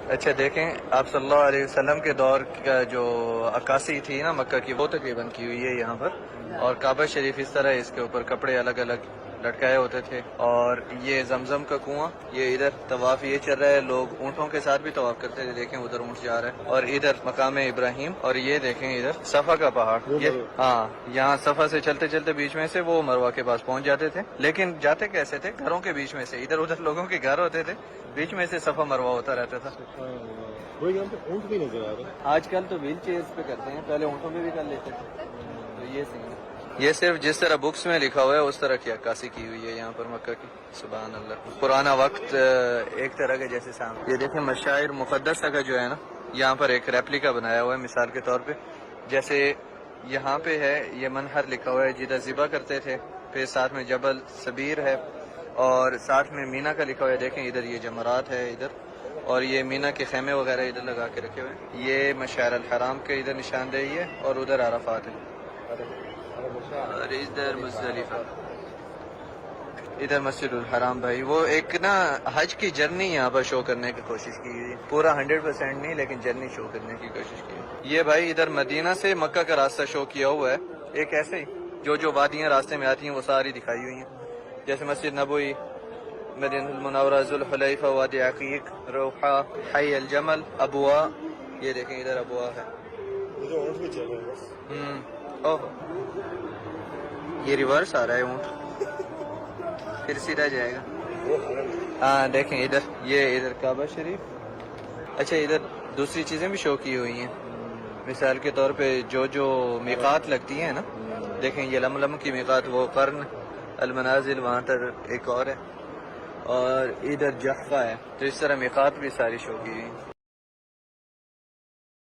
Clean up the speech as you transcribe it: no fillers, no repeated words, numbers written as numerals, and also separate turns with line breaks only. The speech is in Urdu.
اچھا دیکھیں، آپ صلی اللہ علیہ وسلم کے دور کا جو عکاسی تھی نا مکہ کی، وہ تقریباً کی ہوئی ہے یہاں پر، اور کعبہ شریف اس طرح اس کے اوپر کپڑے الگ الگ لٹکائے ہوتے تھے، اور یہ زمزم کا کنواں، یہ ادھر طواف یہ چل رہا ہے، لوگ اونٹوں کے ساتھ بھی طواف کرتے تھے، دیکھیں ادھر اونٹ جا رہا ہے، اور ادھر مقام ابراہیم، اور یہ دیکھیں ادھر صفا کا پہاڑ، یہ ہاں یہاں صفا سے چلتے چلتے بیچ میں سے وہ مروہ کے پاس پہنچ جاتے تھے، لیکن جاتے کیسے تھے؟ گھروں کے بیچ میں سے، ادھر ادھر لوگوں کے گھر ہوتے تھے، بیچ میں سے صفا مروہ ہوتا رہتا تھا۔
وہ یہاں پہ اونٹ بھی نظر آ رہے ہیں
آج کل تو ویل چیئرز پہ کرتے ہیں، پہلے اونٹوں پہ بھی کر لیتے تھے، تو یہ سین ہے۔ یہ صرف جس طرح بکس میں لکھا ہوا ہے اس طرح کی عکاسی کی ہوئی ہے یہاں پر مکہ کی، سبحان اللہ۔ پرانا وقت ایک طرح کے جیسے سامنے، یہ دیکھیں مشاعر مقدسہ کا جو ہے نا، یہاں پر ایک ریپلیکا بنایا ہوا ہے مثال کے طور پہ، جیسے یہاں پہ ہے یہ منہر لکھا ہوا ہے جدھر ذبح کرتے تھے، پھر ساتھ میں جبل صبیر ہے، اور ساتھ میں مینا کا لکھا ہوا ہے، دیکھیں ادھر یہ جمرات ہے ادھر، اور یہ مینا کے خیمے وغیرہ ادھر لگا کے رکھے ہوئے ہیں، یہ مشعر الحرام کے ادھر نشاندہی ہے، اور ادھر عرفات ہے، اور ادھر مزدلفہ، ادھر مسجد الحرام۔ بھائی وہ ایک نا حج کی جرنی یہاں پر شو کرنے کی کوشش کی گئی، پورا 100% نہیں لیکن جرنی شو کرنے کی کوشش کی ہے۔ یہ بھائی ادھر مدینہ سے مکہ کا راستہ شو کیا ہوا ہے، ایک ایسے ہی جو وادیاں راستے میں آتی ہیں وہ ساری دکھائی ہوئی ہیں، جیسے مسجد نبوی، مدینہ المنورہ، ذوالحلیفہ، وادی عقیق، روحہ، حی الجمل، ابواء، یہ دیکھیں ادھر ابواء ہے،
ادھر اونٹ بھی چل رہے ہیں بس۔
اوہ یہ ریورس آ رہا ہے اونٹ، پھر سیدھا جائے گا۔ ہاں دیکھیں ادھر، یہ ادھر کعبہ شریف۔ اچھا ادھر دوسری چیزیں بھی شو کی ہوئی ہیں، مثال کے طور پہ جو میقات لگتی ہیں نا، دیکھیں یہ لملم کی میقات، وہ قرن المنازل وہاں تک ایک اور ہے، اور ادھر جحفہ ہے، تو اس طرح میقات بھی ساری شو کی ہوئی ہیں۔